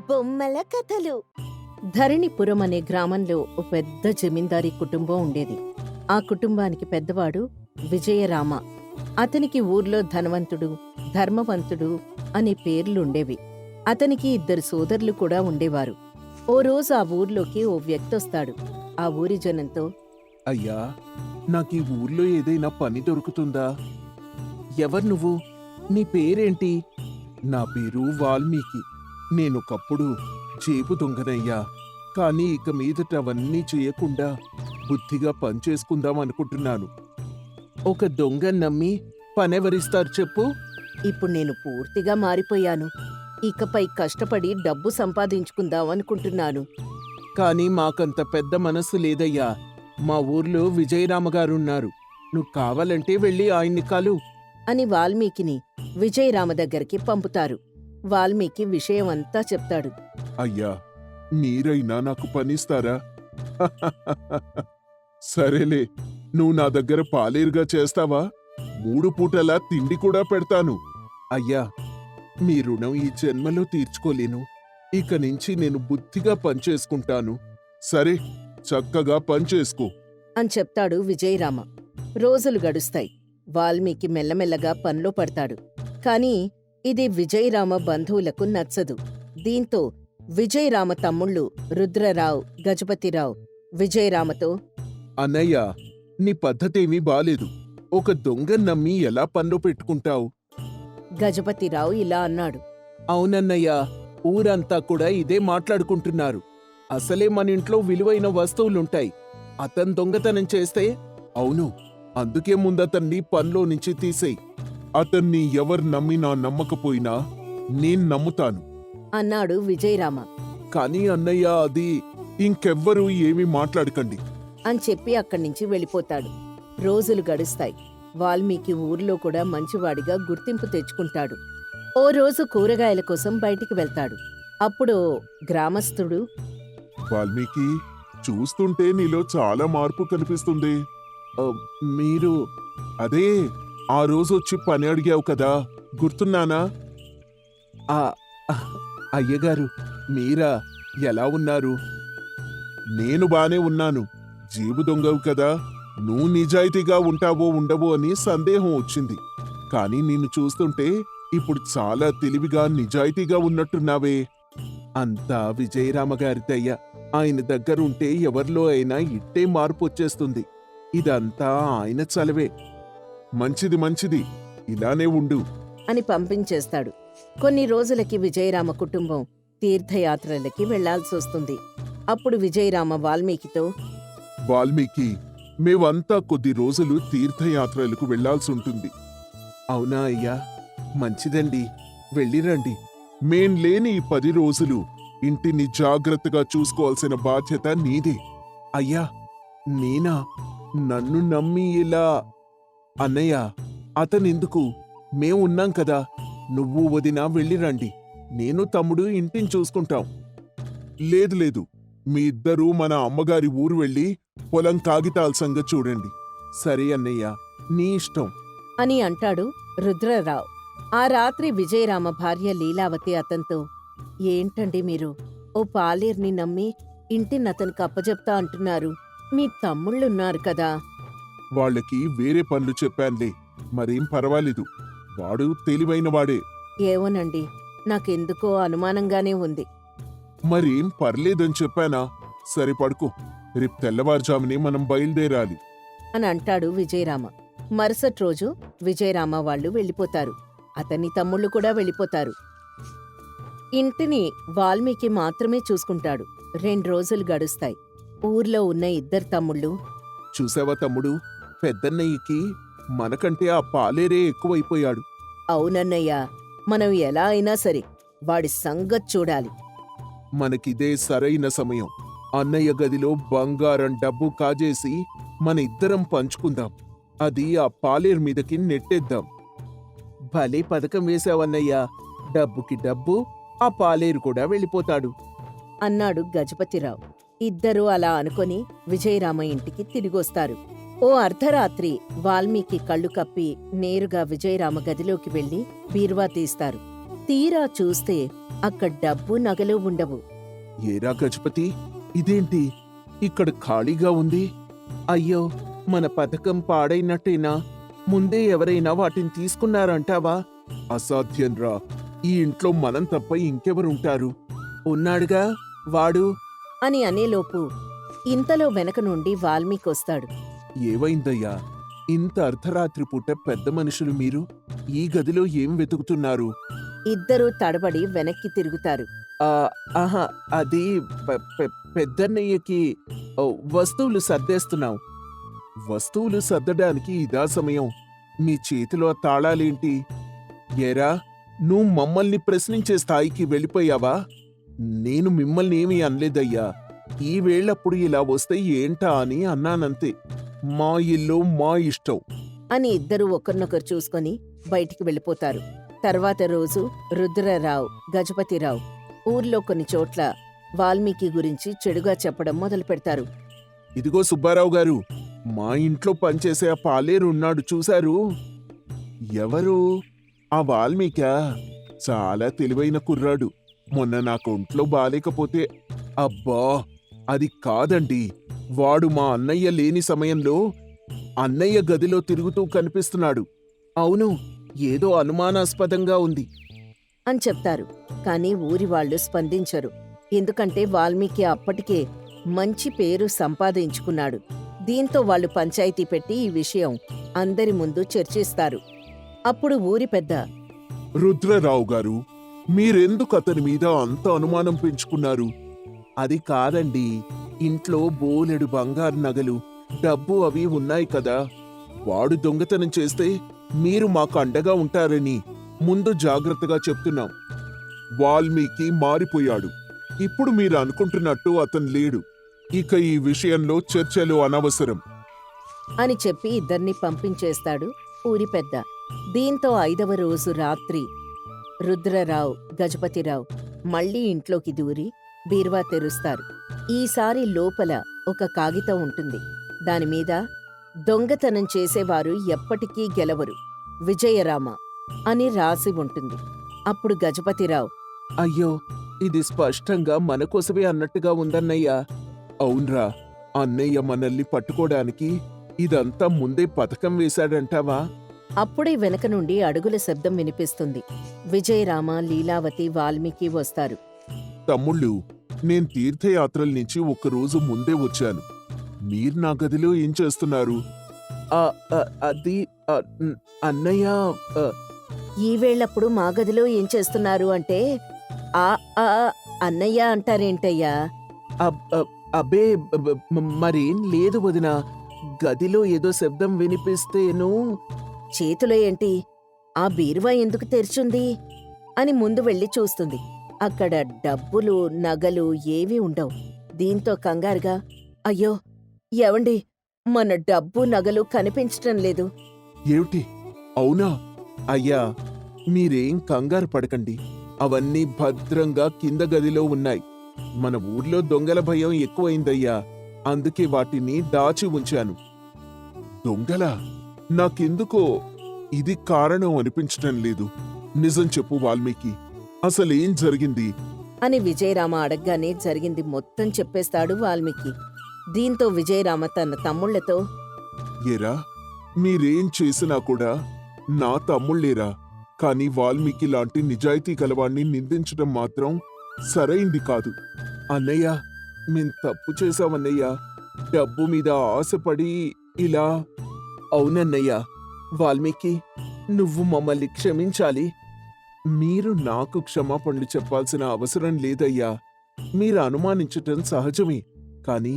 బొమ్మల కథలు. ధరణిపురం అనే గ్రామంలో ఓ పెద్ద జమీందారీ కుటుంబం ఉండేది. ఆ కుటుంబానికి పెద్దవాడు విజయరామ. అతనికి ఊర్లో ధనవంతుడు, ధర్మవంతుడు అనే పేర్లుండేవి. అతనికి ఇద్దరు సోదరులు కూడా ఉండేవారు. ఓ రోజు ఆ ఊర్లోకి ఓ వ్యక్తొస్తాడు. ఆ ఊరి జనంతో, అయ్యా, నాకీ ఊర్లో ఏదైనా పని దొరుకుతుందా? ఎవరు నువ్వు? నీ పేరేంటి? నా పేరు వాల్మీకి. నేనొకప్పుడు జేబు దొంగనయ్యా. కానీ ఇక మీదట అవన్నీ చేయకుండా బుద్ధిగా పనిచేసుకుందాం అనుకుంటున్నాను. ఒక దొంగ నమ్మి పనెవరిస్తారు చెప్పు? ఇప్పుడు నేను పూర్తిగా మారిపోయాను. ఇకపై కష్టపడి డబ్బు సంపాదించుకుందాం అనుకుంటున్నాను కానీ మాకంత పెద్ద మనస్సు లేదయ్యా. మా ఊర్లో విజయరామగారున్నారు. నువ్వు కావాలంటే వెళ్ళి ఆయన్ని కలు. అని వాల్మీకిని విజయరామ దగ్గరికి పంపుతారు. వాల్మీకి విషయమంతా చెప్తాడు. అయ్యా, మీరైనా నాకు పనిస్తారా? సరేలే, నువ్వు నా దగ్గర పాలేరుగా చేస్తావా? 3 పూటలా తిండి కూడా పెడతాను. అయ్యా, మీ రుణం ఈ జన్మలో తీర్చుకోలేను. ఇక నుంచి నేను బుద్ధిగా పనిచేసుకుంటాను. సరే, చక్కగా పనిచేసుకో అని చెప్తాడు విజయరామ. రోజులు గడుస్తాయి. వాల్మీకి మెల్లమెల్లగా పనిలో పడతాడు. కాని ఇది విజయరామ బంధువులకు నచ్చదు. దీంతో విజయరామ తమ్ముళ్ళు రుద్రరావు, గజపతిరావు విజయరామతో, అన్నయ్య, నీ పద్ధతేమీ బాలేదు. ఒక దొంగ నమ్మి ఎలా పనిలో పెట్టుకుంటావు? గజపతిరావు ఇలా అన్నాడు. అవునన్నయ్యా, ఊరంతా కూడా ఇదే మాట్లాడుకుంటున్నారు. అసలే మన ఇంట్లో విలువైన వస్తువులుంటాయి. అతను దొంగతనం చేస్తే? అవును, అందుకే ముందతన్ని పనిలో నుంచి తీసేయ్. అతన్ని ఎవరు నమ్మినా నమ్మకపోయినా నేను నమ్ముతాను అన్నాడు విజయరామ. కానీ అన్నయ్య, అది ఇంకెవ్వరూ ఏమీ మాట్లాడకండి అని చెప్పి అక్కడ్నించి వెళ్ళిపోతాడు. రోజులు గడుస్తాయి. వాల్మీకి ఊర్లో కూడా మంచివాడిగా గుర్తింపు తెచ్చుకుంటాడు. ఓ రోజు కూరగాయల కోసం బయటికి వెళ్తాడు. అప్పుడు గ్రామస్థుడు, వాల్మీకి, చూస్తుంటే నీలో చాలా మార్పు కనిపిస్తుంది. మీరు అదే ఆ రోజొచ్చి పని అడిగావు కదా, గుర్తున్నానా? అయ్యగారు, మీరా? ఎలా ఉన్నారు? నేను బానే ఉన్నాను. జేబు దొంగవు కదా, నువ్వు నిజాయితీగా ఉంటావో ఉండవో అని సందేహం వచ్చింది. కానీ నిన్ను చూస్తుంటే ఇప్పుడు చాలా తెలివిగా నిజాయితీగా ఉన్నట్టున్నావే. అంతా విజయరామగారి దయ్య. ఆయన దగ్గరుంటే ఎవరిలో అయినా ఇట్టే మార్పు వచ్చేస్తుంది. ఇదంతా ఆయన చలవే. మంచిది మంచిది, ఇలానే ఉండు అని పంపించేస్తాడు. కొన్ని రోజులకి విజయరామ కుటుంబం తీర్థయాత్రలకి వెళ్లాల్సొస్తుంది. అప్పుడు విజయరామ వాల్మీకితో, వాల్మీకి, మేమంతా కొద్ది రోజులు తీర్థయాత్రలకు వెళ్లాల్సుంటుంది. అవునా అయ్యా? మంచిదండి, వెళ్ళిరండి. మేం లేని ఈ 10 రోజులు ఇంటిని జాగ్రత్తగా చూసుకోవాల్సిన బాధ్యత నీదే. అయ్యా, నేనా? నన్ను నమ్మి ఇలా? అన్నయ్య, అతనెందుకు? మేమున్నాం కదా. నువ్వు వదినా వెళ్ళిరండి. నేను తమ్ముడు ఇంటిని చూసుకుంటాం. లేదు లేదు, మీ ఇద్దరూ మన అమ్మగారి ఊరు వెళ్ళి పొలం కాగితాల సంగతి చూడండి. సరే అన్నయ్య, నీ ఇష్టం అని అంటాడు రుద్రరావు. ఆ రాత్రి విజయరామ భార్య లీలావతి అతనితో, ఏంటండి మీరు ఓ పాలేర్ని నమ్మి ఇంటిని అతనికి అప్పజెప్తా అంటున్నారు? మీ తమ్ముళ్ళున్నారు కదా. వాళ్ళకి వేరే పనులు చెప్పానులే, మరేం పర్వాలేదు. వాడు తెలివైన వాడే. ఏవోనండి, నాకెందుకో అనుమానంగానే ఉంది. మరేం పర్లేదని చెప్పానా? సరే పడుకో, రేపు తెల్లవారుజామునే మనం బయలుదేరాలి అని అంటాడు విజయరామ. మరుసటి రోజు విజయరామ వాళ్ళు వెళ్ళిపోతారు. అతని తమ్ముళ్ళు కూడా వెళ్ళిపోతారు. ఇంటిని వాల్మీకి మాత్రమే చూసుకుంటాడు. 2 రోజులు గడుస్తాయి. ఊర్లో ఉన్న 2 తమ్ముళ్ళు, చూసావా తమ్ముడు, పెద్దన్నయ్యకి మనకంటే ఆ పాలేరే ఎక్కువైపోయాడు. అవునన్నయ్య, మనం ఎలా అయినా సరే వాడి సంగతి చూడాలి. మనకిదే సరైన సమయం. అన్నయ్య గదిలో బంగారం డబ్బు కాజేసి మన ఇద్దరం పంచుకుందాం. అది ఆ పాలేరు మీదకి నెట్టేద్దాం. భలే పథకం వేశావన్నయ్యా. డబ్బుకి డబ్బు, ఆ పాలేరు కూడా వెళ్ళిపోతాడు అన్నాడు గజపతిరావు. ఇద్దరూ అలా అనుకొని విజయరామ ఇంటికి తిరిగొస్తారు. ఓ అర్ధరాత్రి వాల్మీకి కళ్ళు కప్పి నేరుగా విజయరామ గదిలోకి వెళ్లి బీరువా తీస్తారు. తీరా చూస్తే అక్కడ డబ్బు నగలు ఉండవు. ఏరా గజపతి, ఇదేంటి ఇక్కడ ఖాళీగా ఉంది? అయ్యో, మన పథకం పాడైనట్టేనా? ముందే ఎవరైనా వాటిని తీసుకున్నారంటావా? అసాధ్యంరా, ఈ ఇంట్లో మనం తప్ప ఇంకెవరుంటారు? ఉన్నాడుగా వాడు అని అనేలోపు ఇంతలో వెనక నుండి వాల్మీకొస్తాడు. ఏవైందయ్యా? ఇంత అర్ధరాత్రి పూట పెద్ద మనుషులు మీరు ఈ గదిలో ఏం వెతుకుతున్నారు? ఇద్దరూ తడబడి వెనక్కి తిరుగుతారు. ఆహా, అది పెద్దన్నయ్యకి వస్తువులు సర్దేస్తున్నాం. వస్తువులు సర్దడానికి ఇదా సమయం? మీ చేతిలో తాళాలేంటి? ఏరా, నువ్వు మమ్మల్ని ప్రశ్నించే స్థాయికి వెళ్ళిపోయావా? నేను మిమ్మల్ని ఏమీ అనలేదయ్యా. ఈ వేళప్పుడు ఇలా వస్తే ఏంటా అని అన్నానంతే. మా ఇల్లు మా ఇష్టం అని ఇద్దరూ ఒకరినొకరు చూసుకొని బయటికి వెళ్ళిపోతారు. తర్వాత రోజు రుద్రరావు, గజపతిరావు ఊర్లో కొన్ని చోట్ల వాల్మీకి గురించి చెడుగా చెప్పడం మొదలు పెడతారు. ఇదిగో సుబ్బారావు గారు, మా ఇంట్లో పనిచేసే ఆ పాలేరున్నాడు చూశారు? ఎవరు? ఆ వాల్మీకా? చాలా తెలివైన కుర్రాడు. మొన్న నాకు ఒంట్లో బాలేకపోతే అబ్బా, అది కాదండి, వాడు మా అన్నయ్య లేని సమయంలో అన్నయ్య గదిలో తిరుగుతూ కనిపిస్తున్నాడు. అవును, ఏదో అనుమానాస్పదంగా ఉంది అని చెప్తారు. కాని ఊరివాళ్లు స్పందించరు. ఎందుకంటే వాల్మీకి అప్పటికే మంచి పేరు సంపాదించుకున్నాడు. దీంతో వాళ్ళు పంచాయతీ పెట్టి ఈ విషయం అందరి ముందు చర్చిస్తారు. అప్పుడు ఊరి పెద్ద, రుద్రరావు గారు, మీరెందుకు అతని మీద అంత అనుమానం పెంచుకున్నారు? అది కాదండి, ఇంట్లో బోలెడు బంగారు నగలు, డబ్బు అవి ఉన్నాయి కదా. వాడు దొంగతనం చేస్తే మీరు మాకు అండగా ఉంటారని ముందు జాగ్రత్తగా చెప్తున్నాం. వాల్మీకి మారిపోయాడు. ఇప్పుడు మీరు అనుకుంటున్నట్టు అతను లేడు. ఇక ఈ విషయంలో చర్చలు అనవసరం అని చెప్పి ఇద్దర్ని పంపించేస్తాడు ఊరి పెద్ద. దీంతో 5వ రోజు రాత్రి రుద్రరావు, గజపతిరావు మళ్లీ ఇంట్లోకి దూరి బీరువా తెరుస్తారు. ఈసారి లోపల ఒక కాగితం ఉంటుంది. దానిమీద దొంగతనం చేసేవారు ఎప్పటికీ గెలవరు, విజయరామ అని రాసి ఉంటుంది. అప్పుడు గజపతిరావు, అయ్యో, ఇది స్పష్టంగా మనకోసమే అన్నట్టుగా ఉందన్నయ్యా. అవునరా, అన్నయ్య మనల్ని పట్టుకోడానికి ఇదంతా ముందే పథకం వేశాడంటావా? అప్పుడే వెనక నుండి అడుగుల శబ్దం వినిపిస్తుంది. విజయరామ, లీలావతి, వాల్మీకి వస్తారు. తమ్ముళ్ళు, నేను తీర్థయాత్రల నుంచి ఒక్కరోజు ముందే వచ్చాను. మీరు నా గదిలో ఏం చేస్తున్నారు? అది అన్నయ్య. ఈ వేళప్పుడు మా గదిలో ఏం చేస్తున్నారు అంటే ఆ ఆ అన్నయ్య అంటారేంటయ్యా? అబ్బే, మరేం లేదు వదినా. గదిలో ఏదో శబ్దం వినిపిస్తేను. చేతిలో ఏంటి? ఆ బీరువా ఎందుకు తెరిచుంది అని ముందు వెళ్లి చూస్తుంది. అక్కడ డబ్బులు, నగలు ఏవీ ఉండవు. దీంతో కంగారుగా, అయ్యో ఏవండి, మన డబ్బు నగలు కనిపించటం లేదు. ఏమిటి? అవునా? అయ్యా, మీరేం కంగారు పడకండి. అవన్నీ భద్రంగా కింద గదిలో ఉన్నాయి. మన ఊర్లో దొంగల భయం ఎక్కువైందయ్యా, అందుకే వాటిని దాచి ఉంచాను. దొంగలా? నాకెందుకో ఇది కారణం అనిపించటం లేదు. నిజం చెప్పు వాల్మీకి, అసలేం జరిగింది అని విజయరామ అడగ్గానే జరిగింది మొత్తం చెప్పేస్తాడు వాల్మీకి. దీంతో విజయరామ తన తమ్ముళ్లతో, ఏరా, మీరేం చేసినా కూడా నా తమ్ముళ్ళేరా. కాని వాల్మీకి లాంటి నిజాయితీ గలవాణ్ణి నిందించడం మాత్రం సరైంది కాదు. అన్నయ్య, మేం తప్పు చేశామన్నయ్యా. డబ్బు మీద ఆశపడి ఇలా. అవునన్నయ్య, వాల్మీకి, నువ్వు మమ్మల్ని క్షమించాలి. మీరు నాకు క్షమాపణలు చెప్పాల్సిన అవసరం లేదయ్యా. మీరు అనుమానించటం సహజమే, కాని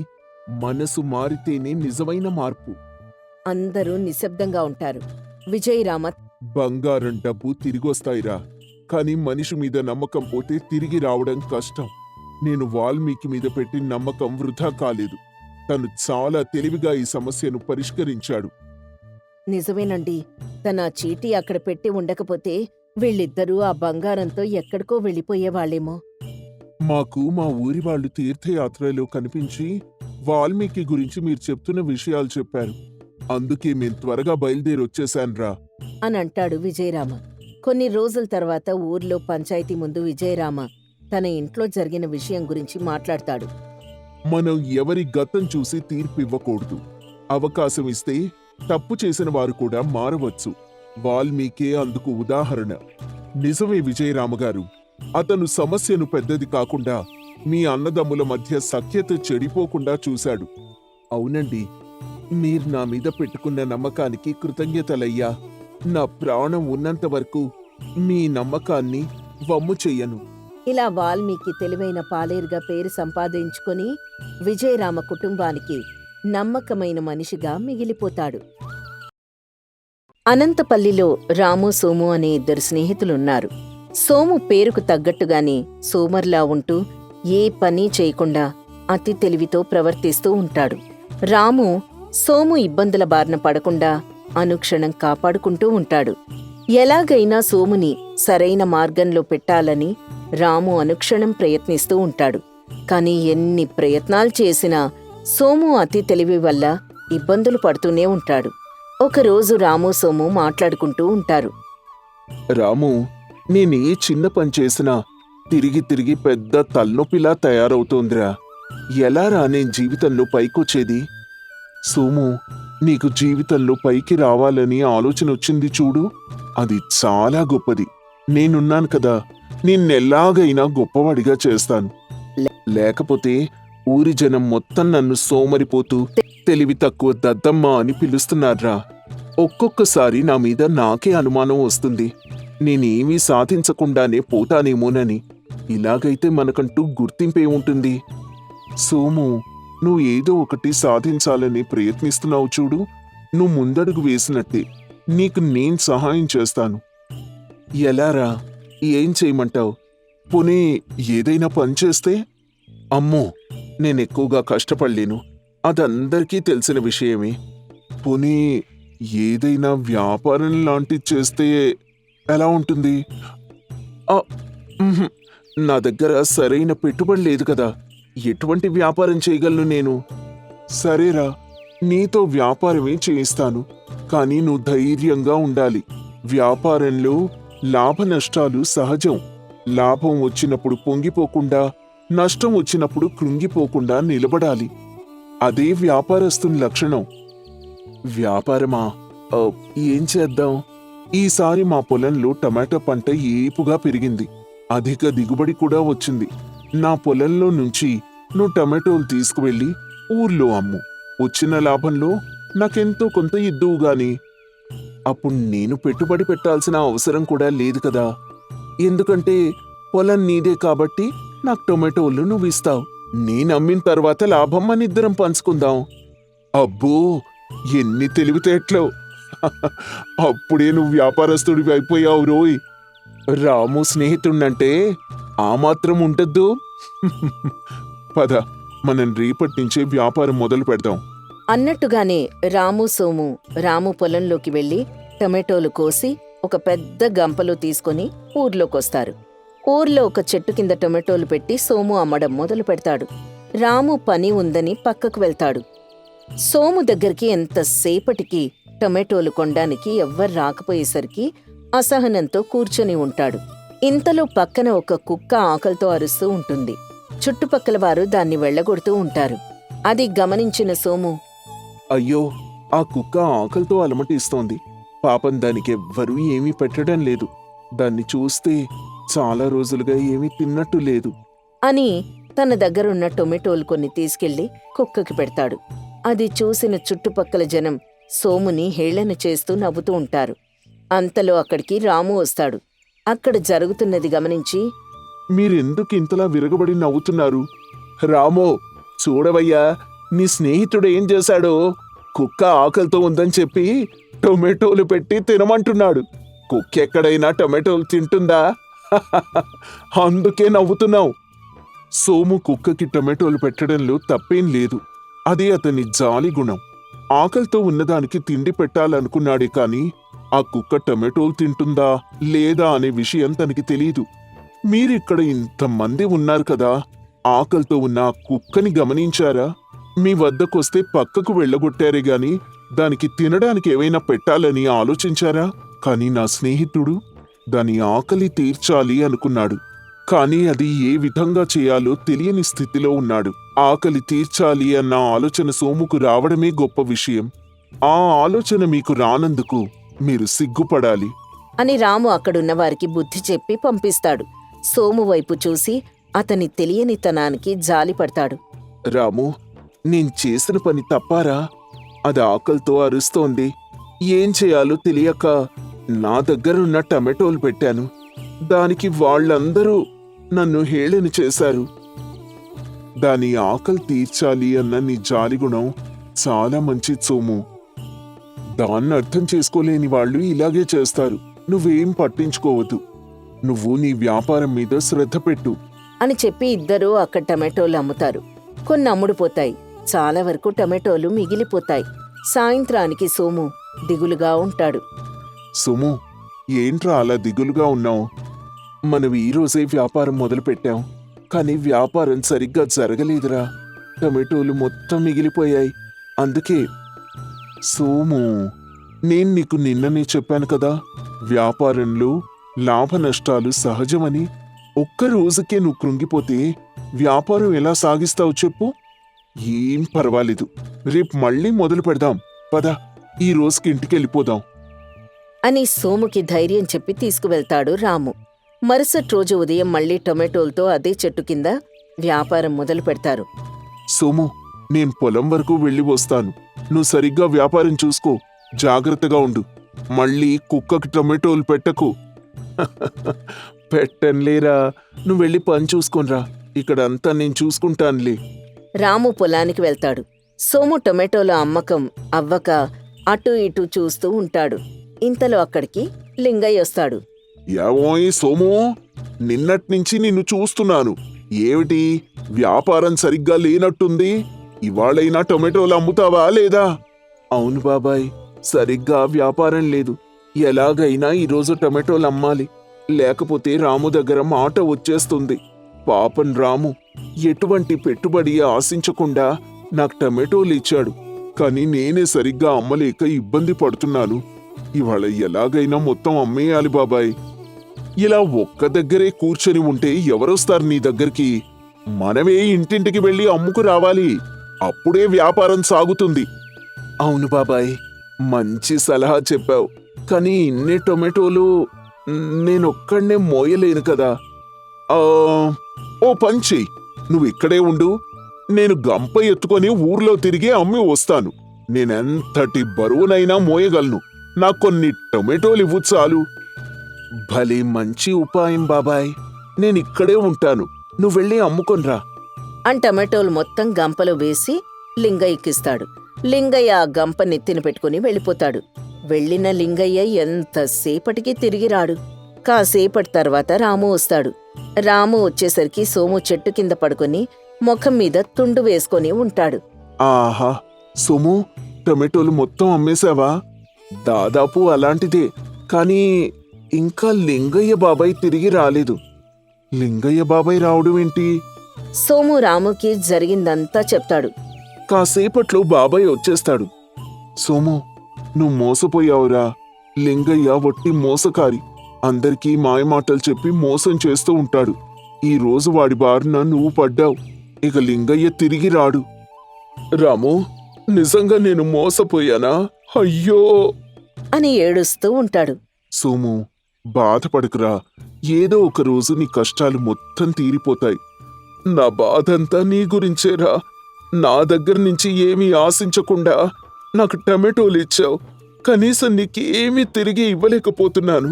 మనసు మారితేనే నిజమైన మార్పు. అందరూ నిశ్శబ్దంగా ఉంటారు. విజయరామ, బంగారం, డబ్బు తిరిగొస్తాయిరా, కాని మనిషి మీద నమ్మకం పోతే తిరిగి రావడం కష్టం. నేను వాల్మీకి మీద పెట్టిన నమ్మకం వృధా కాలేదు. తను చాలా తెలివిగా ఈ సమస్యను పరిష్కరించాడు. నిజమేనండి, తన చీటీ అక్కడ పెట్టి ఉండకపోతే వీళ్ళిద్దరూ ఆ బంగారంతో ఎక్కడికో వెళ్ళిపోయేవాళ్లేమో. మాకు మా ఊరి వాళ్ళు తీర్థయాత్రలో కనిపించి వాల్మీకి గురించి మీరు చెప్తున్న విషయాలు చెప్పారు. అందుకే మేం త్వరగా బయలుదేరి వచ్చేశాన్రా అని అంటాడు విజయరామ. కొన్ని రోజుల తర్వాత ఊర్లో పంచాయతీ ముందు విజయరామ తన ఇంట్లో జరిగిన విషయం గురించి మాట్లాడతాడు. మనం ఎవరి గతం చూసి తీర్పు ఇవ్వకూడదు. అవకాశం ఇస్తే తప్పు చేసిన వారు కూడా మారవచ్చు. వాల్మీకే అందుకు ఉదాహరణ. నిజమే విజయరామగారు. అతను సమస్యను పెద్దది కాకుండా మీ అన్నదమ్ముల మధ్య సఖ్యత చెడిపోకుండా చూశాడు. అవునండి, మీరు నా మీద పెట్టుకున్న నమ్మకానికి కృతజ్ఞతలయ్యా. నా ప్రాణం ఉన్నంత వరకు మీ నమ్మకాన్ని వమ్ము చెయ్యను. ఇలా వాల్మీకి తెలివైన పాలేరుగా పేరు సంపాదించుకొని విజయరామ కుటుంబానికి నమ్మకమైన మనిషిగా మిగిలిపోతాడు. అనంతపల్లిలో రాము, సోము అనే ఇద్దరు స్నేహితులున్నారు. సోము పేరుకు తగ్గట్టుగానే సోమర్లా ఉంటూ ఏ పని చేయకుండా అతి తెలివితో ప్రవర్తిస్తూ ఉంటాడు. రాము సోము ఇబ్బందుల బారిన పడకుండా అనుక్షణం కాపాడుకుంటూ ఉంటాడు. ఎలాగైనా సోముని సరైన మార్గంలో పెట్టాలని రాము అనుక్షణం ప్రయత్నిస్తూ ఉంటాడు. కాని ఎన్ని ప్రయత్నాలు చేసినా సోము అతి తెలివి వల్ల ఇబ్బందులు పడుతూనే ఉంటాడు. ఒకరోజు రాము, సోము మాట్లాడుకుంటూ ఉంటారు. రాము, నేనే చిన్న పని చేసినా తిరిగి తిరిగి పెద్ద తలనొప్పిలా తయారవుతోందిరా. ఎలారా నేను జీవితంలో పైకొచ్చేది? సోము, నీకు జీవితంలో పైకి రావాలని ఆలోచన వచ్చింది చూడు, అది చాలా గొప్పది. నేనున్నాను కదా, నిన్నెలాగైనా గొప్పవాడిగా చేస్తాను. లేకపోతే ఊరి జనం మొత్తం నన్ను సోమరిపోతూ తెలివి తక్కువ దద్దమ్మ అని పిలుస్తున్నారా. ఒక్కొక్కసారి నా మీద నాకే అనుమానం వస్తుంది, నేనేమీ సాధించకుండానే పోతానేమోనని. ఇలాగైతే మనకంటూ గుర్తింపే ఉంటుంది. సోము, నువ్వు ఏదో ఒకటి సాధించాలని ప్రయత్నిస్తున్నావు చూడు, నువ్వు ముందడుగు వేసినట్టే. నీకు నేను సహాయం చేస్తాను. ఎలారా? ఏం చేయమంటావు? పోనీ ఏదైనా పని చేస్తే? అమ్మో, నేనెక్కువగా కష్టపడలేను, అదందరికీ తెలిసిన విషయమే. పోనీ ఏదైనా వ్యాపారం లాంటిది చేస్తే ఎలా ఉంటుంది? నా దగ్గర సరైన పెట్టుబడి లేదు కదా, ఎటువంటి వ్యాపారం చేయగలను నేను? సరేరా, నీతో వ్యాపారమే చేయిస్తాను, కానీ నువ్వు ధైర్యంగా ఉండాలి. వ్యాపారంలో లాభ నష్టాలు సహజం. లాభం వచ్చినప్పుడు పొంగిపోకుండా, నష్టం వచ్చినప్పుడు కృంగిపోకుండా నిలబడాలి. అదే వ్యాపారస్తుని లక్షణం. వ్యాపారమా? ఏం చేద్దాం? ఈసారి మా పొలంలో టమాటా పంట ఏపుగా పెరిగింది, అధిక దిగుబడి కూడా వచ్చింది. నా పొలంలో నుంచి నువ్వు టమాటోలు తీసుకువెళ్ళి ఊర్లో అమ్ము. వచ్చిన లాభంలో నాకెంతో కొంత ఇద్దువుగాని. అప్పుడు నేను పెట్టుబడి పెట్టాల్సిన అవసరం కూడా లేదు కదా, ఎందుకంటే పొలం నీదే కాబట్టి నాకు టొమాటోలు నువ్వు ఇస్తావు. నేను అమ్మిన తర్వాత లాభం మనిద్దరం పంచుకుందాం. అబ్బో, ఎన్ని తెలివితేటలో! అప్పుడే నువ్వు వ్యాపారస్తుడివి అయిపోయావు రోయ్. రాము స్నేహితుడినంటే ఆ మాత్రం ఉంటద్దు. పద, మనం రేపటి నుంచే వ్యాపారం మొదలు పెడదాం. అన్నట్టుగానే రాము, సోము రాము పొలంలోకి వెళ్లి టమాటోలు కోసి ఒక పెద్ద గంపలో తీసుకుని ఊర్లోకొస్తారు. ఊర్లో ఒక చెట్టు కింద టొమాటోలు పెట్టి సోము అమ్మడం మొదలు పెడతాడు. రాము పని ఉందని పక్కకు వెళ్తాడు. సోము దగ్గరికి ఎంతసేపటికి టొమాటోలు కొనడానికి ఎవ్వరు రాకపోయేసరికి అసహనంతో కూర్చొని ఉంటాడు. ఇంతలో పక్కన ఒక కుక్క ఆకలితో అరుస్తూ ఉంటుంది. చుట్టుపక్కల వారు దాన్ని వెళ్ళగొడుతూ ఉంటారు. అది గమనించిన సోము, అయ్యో, ఆ కుక్క ఆకలితో అలమటిస్తోంది. పాపం దానికెవ్వరూ ఏమీ పెట్టడం లేదు. దాన్ని చూస్తే చాలా రోజులుగా ఏమీ తిన్నట్టు లేదు అని తన దగ్గరున్న టొమాటోలు కొన్ని తీసుకెళ్లి కుక్కకి పెడతాడు. అది చూసిన చుట్టుపక్కల జనం సోముని హేళన చేస్తూ నవ్వుతూ ఉంటారు. అంతలో అక్కడికి రాము వస్తాడు. అక్కడ జరుగుతున్నది గమనించి, మీరెందుకు ఇంతలా విరగబడి నవ్వుతున్నారు? రామో, చూడవయ్యా, నీ స్నేహితుడు ఏం చేశాడో. కుక్క ఆకలితో ఉందని చెప్పి టొమాటోలు పెట్టి తినమంటున్నాడు. కుక్క ఎక్కడైనా టొమాటోలు తింటుందా? అందుకే నవ్వుతున్నావు. సోము కుక్కకి టొమాటోలు పెట్టడంలో తప్పేం లేదు. అది అతని జాలి గుణం. ఆకలితో ఉన్నదానికి తిండి పెట్టాలనుకున్నాడే కాని ఆ కుక్క టొమాటోలు తింటుందా లేదా అనే విషయం తనకి తెలీదు. మీరిక్కడ ఇంతమంది ఉన్నారు కదా, ఆకలితో ఉన్న ఆ కుక్కని గమనించారా? మీ వద్దకొస్తే పక్కకు వెళ్ళగొట్టారే గాని దానికి తినడానికి ఏవైనా పెట్టాలని ఆలోచించారా? కాని నా స్నేహితుడు దాని ఆకలి తీర్చాలి అనుకున్నాడు. కాని అది ఏ విధంగా చేయాలో తెలియని స్థితిలో ఉన్నాడు. ఆకలి తీర్చాలి అన్న ఆలోచన సోముకు రావడమే గొప్ప విషయం. ఆ ఆలోచన మీకు రానందుకు మీరు సిగ్గుపడాలి అని రాము అక్కడున్న వారికి బుద్ధి చెప్పి పంపిస్తాడు. సోము వైపు చూసి అతని తెలియనితనానికి జాలిపడతాడు. రాము, నేను చేసిన పని తప్పారా? అది ఆకలితో అరుస్తోంది. ఏం చేయాలో తెలియక నా దగ్గరున్న టమాటోలు పెట్టాను. దానికి వాళ్ళందరూ నన్ను హేళన చేశారు. దాని ఆకలి తీర్చాలి అన్న నీ జాలిగుణం చాలా మంచిది సోము. దాన్ని అర్థం చేసుకోలేని వాళ్ళు ఇలాగే చేస్తారు. నువ్వేం పట్టించుకోవద్దు. నువ్వు నీ వ్యాపారం మీద శ్రద్ధ పెట్టు అని చెప్పి ఇద్దరూ అక్కడ టమాటోలు అమ్ముతారు. కొన్ని అమ్ముడుపోతాయి. చాలా వరకు టమాటోలు మిగిలిపోతాయి. సాయంత్రానికి సోము దిగులుగా ఉంటాడు. సోము, ఏంట్రా అలా దిగులుగా ఉన్నావు? మనం ఈరోజే వ్యాపారం మొదలుపెట్టాం, కానీ వ్యాపారం సరిగ్గా జరగలేదురా. టమాటోలు మొత్తం మిగిలిపోయాయి. అందుకే సోము, నేను నీకు నిన్ననే చెప్పాను కదా, వ్యాపారంలో లాభ నష్టాలు సహజమని. ఒక్క రోజుకే నువ్వు కృంగిపోతే వ్యాపారం ఎలా సాగిస్తావు చెప్పు? ఏం పర్వాలేదు, రేపు మళ్ళీ మొదలు పెడదాం. పద, ఈ రోజుకి ఇంటికెళ్ళిపోదాం అని సోముకి ధైర్యం చెప్పి తీసుకువెళ్తాడు రాము. మరుసటి రోజు ఉదయం మళ్లీ టొమాటోలతో అదే చెట్టు కింద వ్యాపారం మొదలు పెడతారు. సోము, నేను పొలం వరకు వెళ్ళి వస్తాను. నువ్వు సరిగ్గా వ్యాపారం చూసుకో, జాగ్రత్తగా ఉండు. మళ్ళీ కుక్కకి టొమాటోలు పెట్టకు. పెట్టన్లేరా, నువ్వు వెళ్ళి పని చూసుకోనరా. ఇక్కడంతా నేను చూసుకుంటానులే. రాము పొలానికి వెళ్తాడు. సోము టొమాటోల అమ్మకం అవ్వక అటూ ఇటూ చూస్తూ ఉంటాడు. ఇంతలో అక్కడికి లింగయ్య వస్తాడు. ఏవోయ్ సోము, నిన్నట్నుంచి నిన్ను చూస్తున్నాను. ఏమిటి, వ్యాపారం సరిగ్గా లేనట్టుంది. ఇవాళైనా టొమాటోలు అమ్ముతావా లేదా? అవును బాబాయ్, సరిగ్గా వ్యాపారం లేదు. ఎలాగైనా ఈరోజు టొమాటోలు అమ్మాలి, లేకపోతే రాము దగ్గర మాట వచ్చేస్తుంది. పాపం రాము ఎటువంటి పెట్టుబడి ఆశించకుండా నాకు టొమాటోలు ఇచ్చాడు. కానీ నేనే సరిగ్గా అమ్మలేక ఇబ్బంది పడుతున్నాను. ఇవాళ ఎలాగైనా మొత్తం అమ్మేయాలి బాబాయ్. ఇలా ఒక్క దగ్గరే కూర్చొని ఉంటే ఎవరొస్తారు నీ దగ్గరికి? మనమే ఇంటింటికి వెళ్ళి అమ్ముకు రావాలి. అప్పుడే వ్యాపారం సాగుతుంది. అవును బాబాయ్, మంచి సలహా చెప్పావు. కానీ ఇన్ని టొమాటోలు నేనొక్కడే మోయలేను కదా. ఓ పంచి, నువ్వు ఇక్కడే ఉండు. నేను గంప ఎత్తుకొని ఊర్లో తిరిగి అమ్మి వస్తాను. నేనెంతటి బరువునైనా మోయగలను. నాకు కొన్ని టొమాటోలు ఇవ్వు చాలు. భలే మంచి ఉపాయం బాబాయ్. నేనిక్కడే ఉంటాను, నువ్వు వెళ్ళి అమ్ముకొనిరా అని టొమాటోలు మొత్తం గంపలో వేసి లింగయ్యకిస్తాడు. లింగయ్య ఆ గంప నెత్తిన పెట్టుకుని వెళ్ళిపోతాడు. వెళ్ళిన లింగయ్య ఎంతసేపటికి తిరిగి రాడు. కాసేపటి తర్వాత రాము వస్తాడు. రాము వచ్చేసరికి సోము చెట్టు కింద పడుకొని ముఖం మీద తుండు వేసుకొని ఉంటాడు. ఆహా సోము, టొమాటోలు మొత్తం అమ్మేశావా? దాదాపు అలాంటిదే. కానీ ఇంకా లింగయ్య బాబాయ్ తిరిగి రాలేదు. లింగయ్య బాబాయ్ రావడం ఏంటి? సోము రాముకి జరిగిందంతా చెప్తాడు. కాసేపట్లో బాబాయ్ వచ్చేస్తాడు. సోము, నువ్వు మోసపోయావురా. లింగయ్య వట్టి మోసకారి. అందరికీ మాయమాటలు చెప్పి మోసం చేస్తూ ఉంటాడు. ఈ రోజు వాడి బారిన నువ్వు పడ్డావు. ఇక లింగయ్య తిరిగి రాడు. రాము, నిజంగా నేను మోసపోయానా? అయ్యో అని ఏడుస్తూ ఉంటాడు. సోము, బాధపడకురా. ఏదో ఒక రోజు నీ కష్టాలు మొత్తం తీరిపోతాయి. నా బాధంతా నీ గురించేరా. నా దగ్గర నుంచి ఏమీ ఆశించకుండా నాకు టమాటోలు ఇచ్చావు. కనీసం నీకేమీ తిరిగి ఇవ్వలేకపోతున్నాను.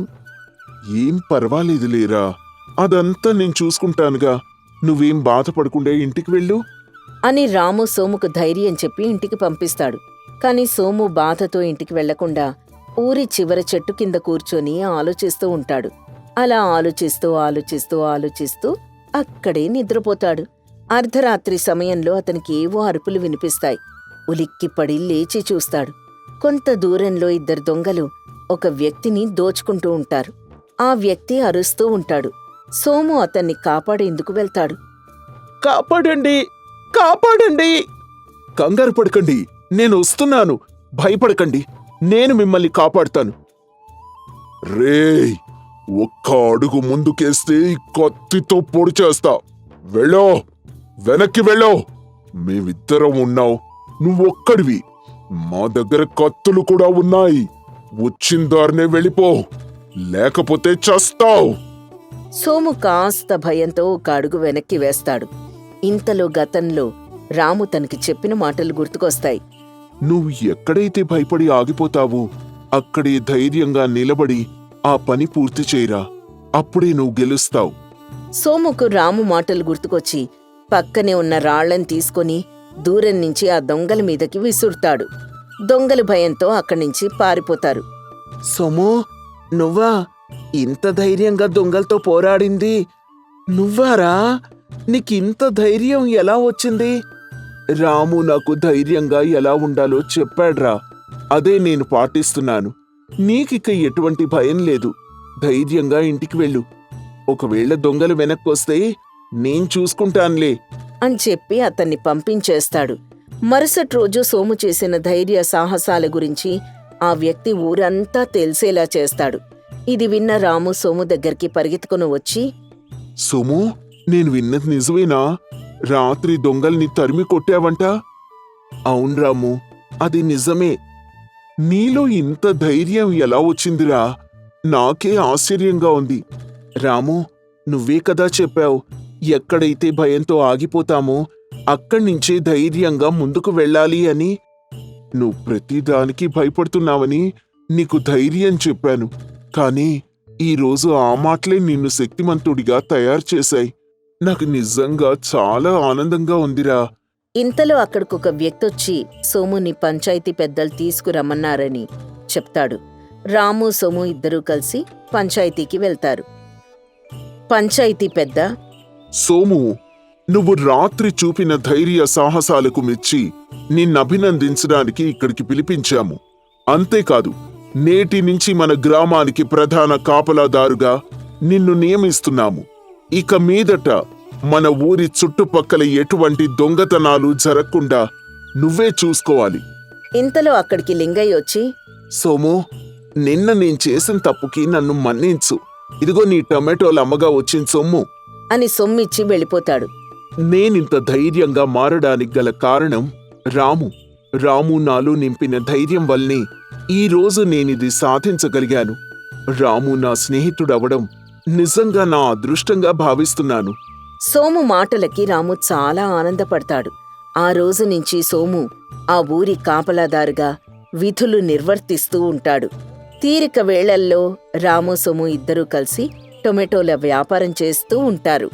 ఏం పర్వాలేదు లేరా, అదంతా నేను చూసుకుంటానుగా. నువ్వేం బాధపడకుండా ఇంటికి వెళ్ళు అని రాము సోముకు ధైర్యం చెప్పి ఇంటికి పంపిస్తాడు. కాని సోము బాధతో ఇంటికి వెళ్లకుండా ఊరి చివర చెట్టు కింద కూర్చొని ఆలోచిస్తూ ఉంటాడు. అలా ఆలోచిస్తూ అక్కడే నిద్రపోతాడు. అర్ధరాత్రి సమయంలో అతనికి ఏవో అరుపులు వినిపిస్తాయి. ఉలిక్కిపడి లేచి చూస్తాడు. కొంత దూరంలో ఇద్దరు దొంగలు ఒక వ్యక్తిని దోచుకుంటూ ఉంటారు. ఆ వ్యక్తి అరుస్తూ ఉంటాడు. సోము అతన్ని కాపాడేందుకు వెళ్తాడు. కాపాడండి, కాపాడండి! కంగారు పడకండి, నేను వస్తున్నాను. భయపడకండి, నేను మిమ్మల్ని కాపాడుతాను. రేయ్, ఒక్క అడుగు ముందుకేస్తే ఈ కత్తితో పొడి చేస్తా. వెళ్ళో, వెనక్కి వెళ్ళో. మేమిద్దరం ఉన్నావు, నువ్వొక్కడివి. మా దగ్గర కత్తులు కూడా ఉన్నాయి. వచ్చిన దారినే వెళ్ళిపో, లేకపోతే చస్తావు. సోము కాస్త భయంతో ఒక అడుగు వెనక్కి వేస్తాడు. ఇంతలో గతంలో రాము తనకి చెప్పిన మాటలు గుర్తుకొస్తాయి. నువ్వు ఎక్కడైతే భయపడి ఆగిపోతావో అక్కడే ధైర్యంగా నిలబడి ఆ పని పూర్తి చేయరా, అప్పుడే నువ్వు గెలుస్తావు. సోముకు రాము మాటలు గుర్తుకొచ్చి పక్కనే ఉన్న రాళ్లను తీసుకొని దూరం నుంచి ఆ దొంగల మీదకి విసురుతాడు. దొంగలు భయంతో అక్కడి నుంచి పారిపోతారు. సోము, నువ్వా ఇంత ధైర్యంగా దొంగలతో పోరాడింది? నువ్వారా? నీకింత ధైర్యం ఎలా వచ్చింది? రాము నాకు ధైర్యంగా ఎలా ఉండాలో చెప్పాడ్రా, అదే నేను పాటిస్తున్నాను. నీకిక ఎటువంటి భయం లేదు. ధైర్యంగా ఇంటికి వెళ్ళు. ఒకవేళ దొంగలు వెనక్కొస్తే నేను చూసుకుంటానులే అని చెప్పి అతన్ని పంపించేస్తాడు. మరుసటి రోజు సోము చేసిన ధైర్య సాహసాల గురించి ఆ వ్యక్తి ఊరంతా తెలిసేలా చేస్తాడు. ఇది విన్న రాము సోము దగ్గరికి పరిగెత్తుకుని వచ్చి, సోము, నేను విన్నది నిజమేనా? రాత్రి దొంగల్ని తరిమి కొట్టావంట? అవును రాము, అది నిజమే. నీలో ఇంత ధైర్యం ఎలా వచ్చిందిరా? నాకే ఆశ్చర్యంగా ఉంది. రాము, నువ్వే కదా చెప్పావు, ఎక్కడైతే భయంతో ఆగిపోతామో అక్కడ్నించే ధైర్యంగా ముందుకు వెళ్ళాలి అని. నువ్వు ప్రతిదానికి భయపడుతున్నావని నీకు ధైర్యం చెప్పాను, కానీ ఈరోజు ఆ మాటలే నిన్ను శక్తిమంతుడిగా తయారు చేశాయి. నాకు నిజంగా చాలా ఆనందంగా ఉందిరా. ఇంతలో అక్కడికొక వ్యక్తొచ్చి సోముని పంచాయతీ పెద్దలు తీసుకురమ్మన్నారని చెప్తాడు. రాము సోము ఇద్దరూ కలిసి పంచాయతీకి వెళ్తారు. పంచాయతీ పెద్ద, సోము, నువ్వు రాత్రి చూపిన ధైర్య సాహసాలకు మెచ్చి నిన్నభినందించడానికి ఇక్కడికి పిలిపించాము. అంతేకాదు, నేటి నుంచి మన గ్రామానికి ప్రధాన కాపలాదారుగా నిన్ను నియమిస్తున్నాము. ఇక మీదట మన ఊరి చుట్టుపక్కల ఎటువంటి దొంగతనాలు జరగకుండా నువ్వే చూసుకోవాలి. ఇంతలో అక్కడికి లింగయ్య వచ్చి, సోము, నిన్న నేను చేసిన తప్పుకి నన్ను మన్నించు. ఇదిగో నీ టమాటోలు అమ్మగా వచ్చిన సొమ్ము అని సొమ్మిచ్చి వెళ్ళిపోతాడు. నేనింత ధైర్యంగా మారడానికి గల కారణం రాము. రాము నాలో నింపిన ధైర్యం వల్లనే ఈరోజు నేనిది సాధించగలిగాను. రాము నా స్నేహితుడవడం నిజంగా నా అదృష్టంగా భావిస్తున్నాను. సోము మాటలకి రాము చాలా ఆనందపడతాడు. ఆ రోజు నుంచి సోము ఆ ఊరి కాపలాదారుగా విధులు నిర్వర్తిస్తూ ఉంటాడు. తీరిక వేళల్లో రాము సోము ఇద్దరూ కలిసి టొమాటోల వ్యాపారం చేస్తూ ఉంటారు.